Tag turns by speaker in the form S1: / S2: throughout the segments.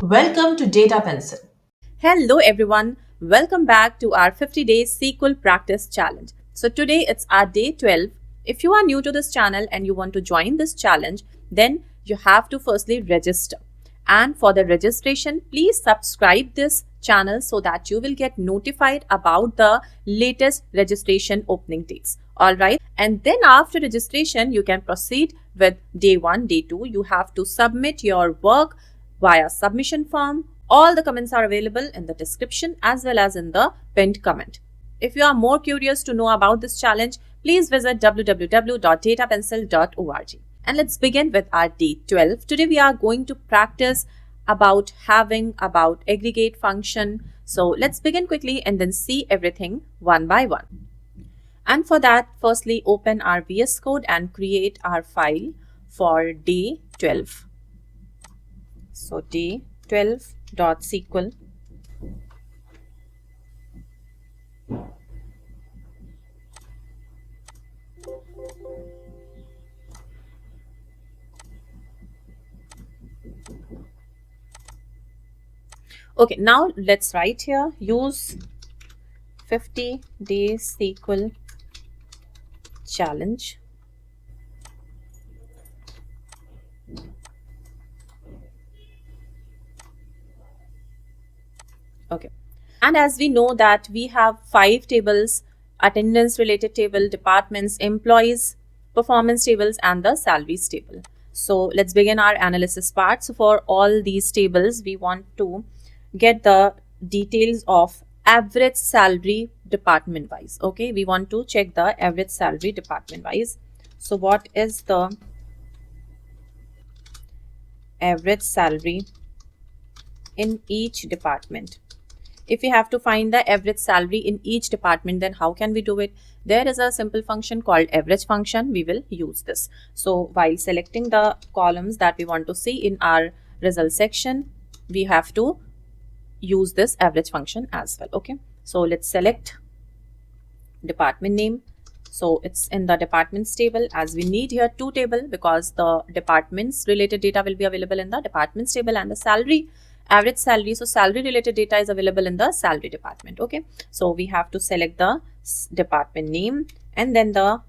S1: Welcome to DataPencil.
S2: Hello everyone, welcome back to our 50 days SQL practice challenge. So today it's our day 12. If you are new to this channel and you want to join this challenge, then you have to firstly register. And for the registration, please subscribe this channel so that you will get notified about the latest registration opening dates. Alright, and then after registration, you can proceed with day 1, day 2. You have to submit your work via submission form. All the comments are available in the description as well as in the pinned comment. If you are more curious to know about this challenge, please visit www.datapencil.org. And let's begin with our day 12. Today we are going to practice about aggregate function. So let's begin quickly and then see everything one by one. And for that, firstly open our VS Code and create our file for day 12. So day 12.sql. Okay, now let's write here, use 50 days SQL challenge. Okay, and as we know that we have 5 tables: attendance related table, departments, employees, performance tables, and the salaries table. So let's begin our analysis part. So for all these tables, we want to get the details of average salary department wise. Okay, we want to check the average salary department wise. So what is the average salary in each department? If we have to find the average salary in each department, then how can we do it? There is a simple function called average function. We will use this. So while selecting the columns that we want to see in our result section, we have to use this average function as well. Okay, so let's select department name. So it's in the departments table, as we need here 2 table because the departments related data will be available in the departments table and the salary, average salary. So salary related data is available in the salary department. Okay, so we have to select the department name, and then the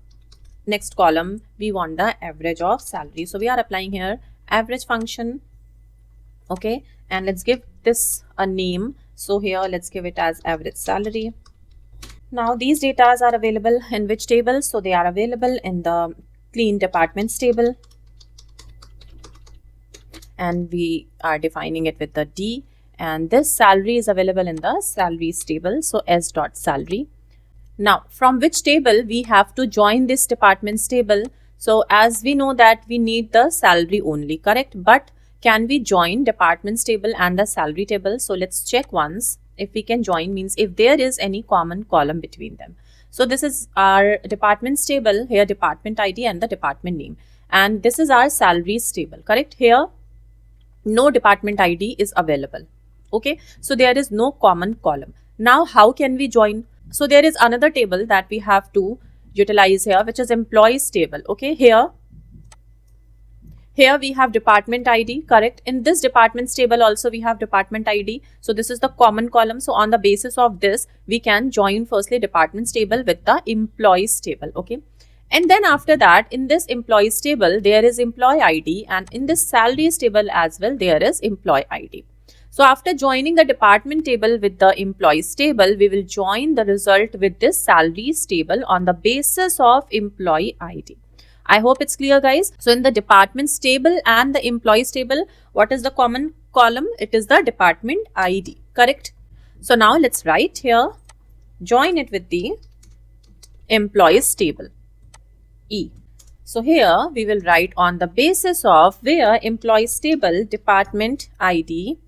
S2: next column we want the average of salary. So we are applying here average function. Okay, and let's give this a name. So here let's give it as average salary. Now these data are available in which table? So they are available in the clean departments table, and we are defining it with the D, and this salary is available in the salaries table. So s dot salary. Now from which table we have to join this departments table? So as we know that we need the salary only, correct? But can we join departments table and the salary table? So let's check once if we can join, means if there is any common column between them. So this is our departments table, here department ID and the department name, and this is our salaries table, correct? Here no department ID is available. Okay, so there is no common column. Now how can we join? So there is another table that we have to utilize here, which is employees table. Okay, here we have department ID, correct? In this departments table also we have department ID. So this is the common column. So on the basis of this, we can join firstly departments table with the employees table. Okay, and then after that, in this employees table there is employee ID, and in this salaries table as well there is employee ID. So after joining the department table with the employees table, we will join the result with this salaries table on the basis of employee ID. I hope it's clear, guys. So in the departments table and the employees table, what is the common column? It is the department ID, correct? So now let's write here, join it with the employees table, E. So here we will write on the basis of where employees table department ID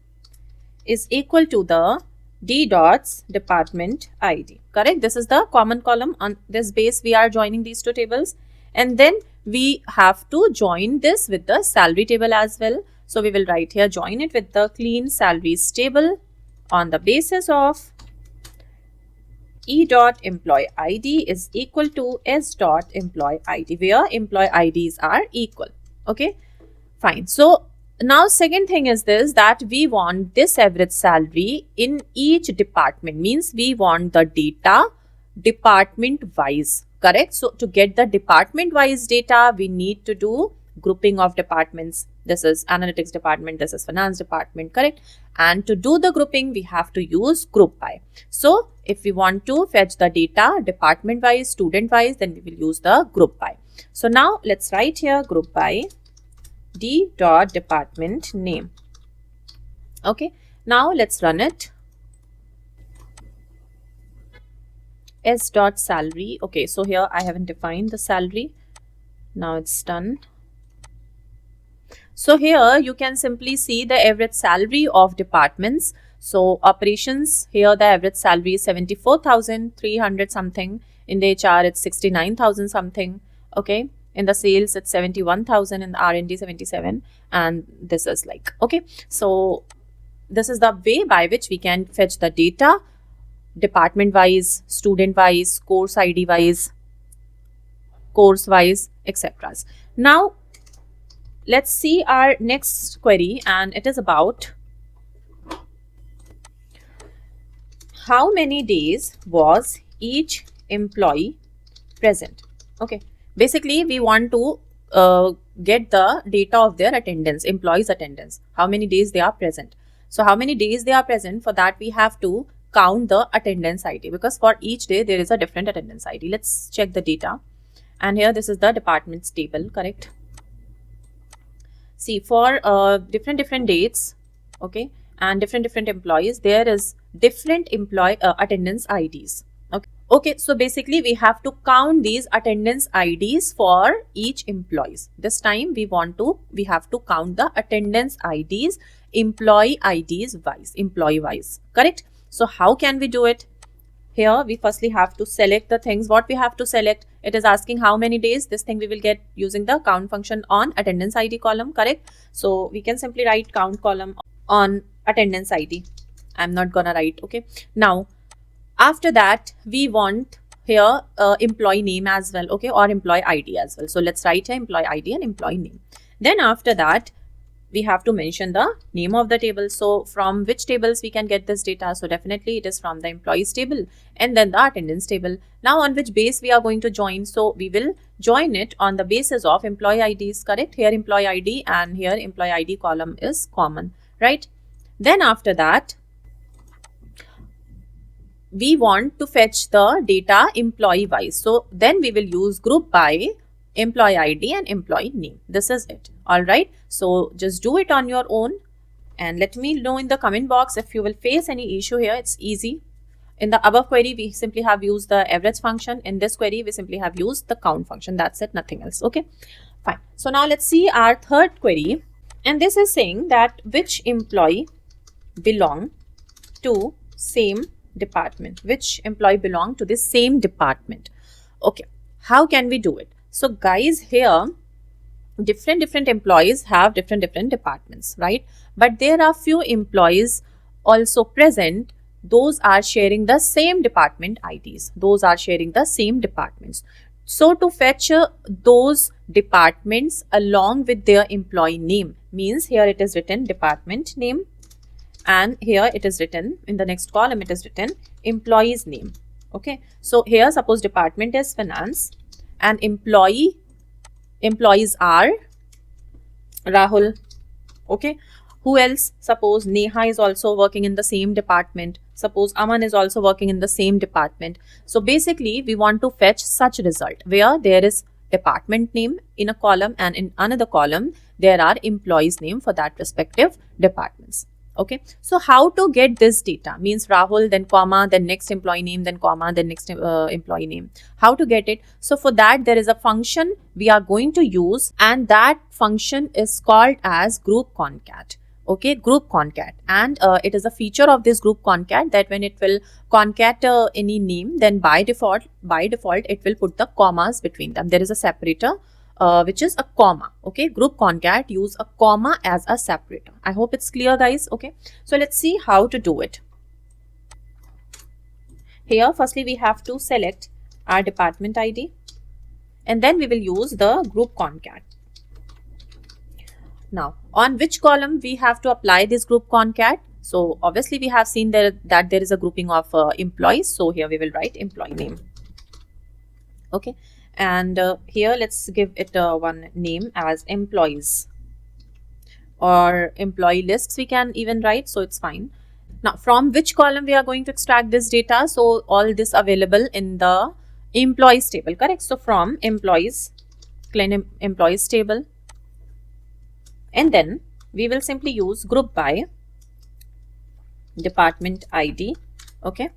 S2: is equal to the D dots department ID, correct? This is the common column. On this base we are joining these 2 tables, and then we have to join this with the salary table as well. So we will write here, join it with the clean salaries table on the basis of E dot employee ID is equal to S dot employee ID, where employee IDs are equal. Okay, fine. So Now second thing is this, that we want this average salary in each department, means we want the data department wise, correct? So to get the department wise data, we need to do grouping of departments. This is analytics department, this is finance department, correct? And to do the grouping, we have to use group by. So if we want to fetch the data department wise, student wise, then we will use the group by. So now let's write here group by d dot department name. Okay, now let's run it. S dot salary. Okay, so here I haven't defined the salary. Now it's done. So here you can simply see the average salary of departments. So operations, here the average salary is 74,300 something. In the HR it's 69,000 something. Okay, in the sales it's 71,000, in the R&D 77, and this is like, okay. So this is the way by which we can fetch the data department wise, student wise, course ID wise, course wise, etc. Now let's see our next query, and it is about how many days was each employee present. Okay, basically we want to get the data of their attendance, employees attendance, how many days they are present. So how many days they are present, for that we have to count the attendance ID, because for each day there is a different attendance ID. Let's check the data, and here this is the departments table, correct? See, for different dates, okay, and different employees, there is different employee attendance IDs. Okay, so basically we have to count these attendance IDs for each employees. This time we have to count the attendance IDs, employee IDs wise, employee wise, correct? So how can we do it? Here we firstly have to select the things. What we have to select, it is asking how many days. This thing we will get using the count function on attendance ID column, correct? So we can simply write count column on attendance ID. I'm not gonna write, okay? Now after that we want here employee name as well, okay, or employee ID as well. So let's write here employee ID and employee name. Then after that we have to mention the name of the table. So from which tables we can get this data? So definitely it is from the employees table and then the attendance table. Now on which base we are going to join? So we will join it on the basis of employee IDs, correct? Here employee ID and here employee ID column is common, right? Then after that we want to fetch the data employee wise. So then we will use group by employee ID and employee name. This is it. All right. So just do it on your own and let me know in the comment box if you will face any issue here. It's easy. In the above query, we simply have used the average function. In this query, we simply have used the count function. That's it. Nothing else. Okay. Fine. So now let's see our third query. And this is saying that which employee belong to same department, which employee belong to the same department. Okay, how can we do it? So guys, here different employees have different departments, right? But there are few employees also present, those are sharing the same department IDs, those are sharing the same departments. So to fetch those departments along with their employee name, means here it is written department name, and here it is written in the next column, it is written employee's name. Okay, so here suppose department is finance and employees are Rahul. Okay, who else? Suppose Neha is also working in the same department. Suppose Aman is also working in the same department. So basically we want to fetch such result where there is department name in a column and in another column there are employees name for that respective departments. Okay, so how to get this data? Means Rahul, then comma, then next employee name, then comma, then next employee name. How to get it? So for that there is a function we are going to use, and that function is called as group concat. Okay, group concat, and it is a feature of this group concat that when it will concat any name, then by default it will put the commas between them. There is a separator which is a comma. Okay, group concat use a comma as a separator. I hope it's clear, guys. Okay, so let's see how to do it. Here firstly we have to select our department ID and then we will use the group concat. Now, on which column we have to apply this group concat? So obviously we have seen that there is a grouping of employees. So here we will write employee name. Okay, and here let's give it one name as employees, or employee lists we can even write, so it's fine. Now, from which column we are going to extract this data? So all this available in the employees table, correct? So from employees, clean employees table, and then we will simply use group by department ID. Okay,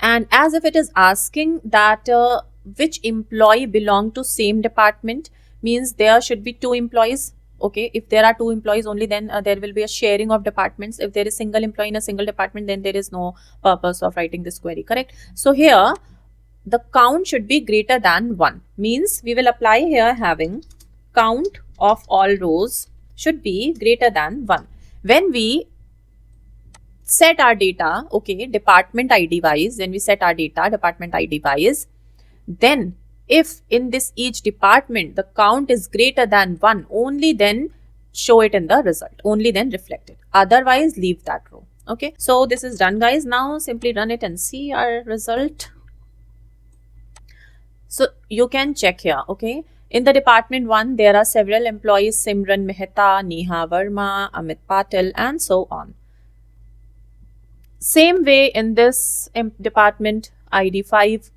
S2: and as if it is asking that which employee belong to same department, means there should be two employees. Okay, if there are two employees only, then there will be a sharing of departments. If there is single employee in a single department, then there is no purpose of writing this query, correct? So here the count should be greater than 1, means we will apply here having count of all rows should be greater than 1. When we set our data, okay, department ID wise, when we set our data department ID wise, then if in this each department the count is greater than 1, only then show it in the result, only then reflect it, otherwise leave that row. Okay, so this is done, guys. Now simply run it and see our result. So you can check here. Okay, in the department 1 there are several employees: Simran Mehta, Neha Verma, Amit Patil, and so on. Same way in this department ID 5,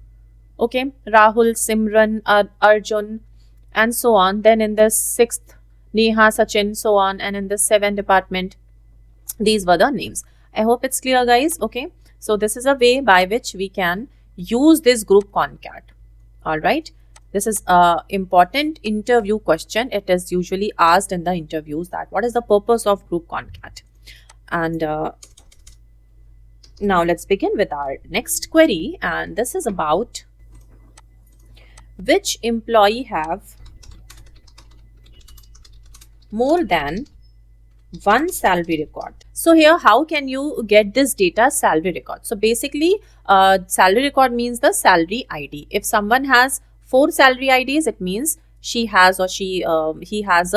S2: okay, Rahul, Simran, Arjun, and so on. Then in the 6th, Neha, Sachin, so on. And in the 7th department, these were the names. I hope it's clear, guys. Okay, so this is a way by which we can use this group concat. All right, this is a important interview question. It is usually asked in the interviews that what is the purpose of group concat. And now let's begin with our next query, and this is about which employee have more than one salary record. So here, how can you get this data salary record? So basically, salary record means the salary ID. If someone has 4 salary IDs, it means she has or he has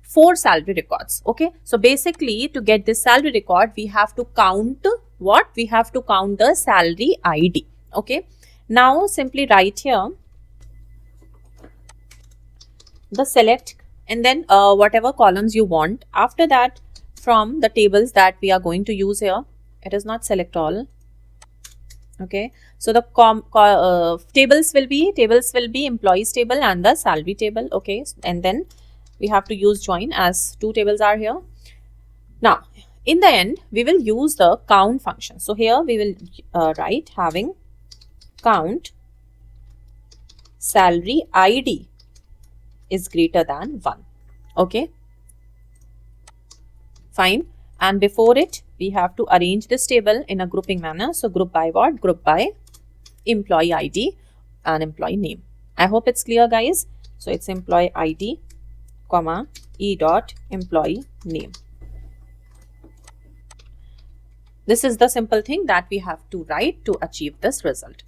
S2: 4 salary records. Okay, so basically to get this salary record, we have to count what? We have to count the salary ID. Okay, now simply write here the select and then whatever columns you want. After that, from the tables that we are going to use here, it is not select all. Okay, so the tables will be employees table and the salary table. Okay, and then we have to use join as 2 tables are here. Now in the end we will use the count function. So here we will write having count salary ID is greater than 1. Okay, fine. And before it, we have to arrange this table in a grouping manner. So group by what? Group by employee ID and employee name. I hope it's clear, guys. So it's employee ID, comma, e dot employee name. This is the simple thing that we have to write to achieve this result.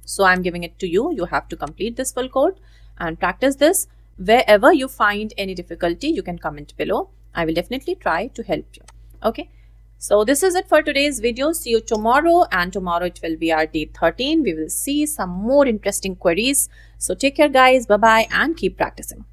S2: So I'm giving it to you. You have to complete this full code and practice this. Wherever you find any difficulty, you can comment below. I will definitely try to help you. Okay, so this is it for today's video. See you tomorrow, and tomorrow it will be our day 13. We will see some more interesting queries. So take care, guys. Bye bye and keep practicing.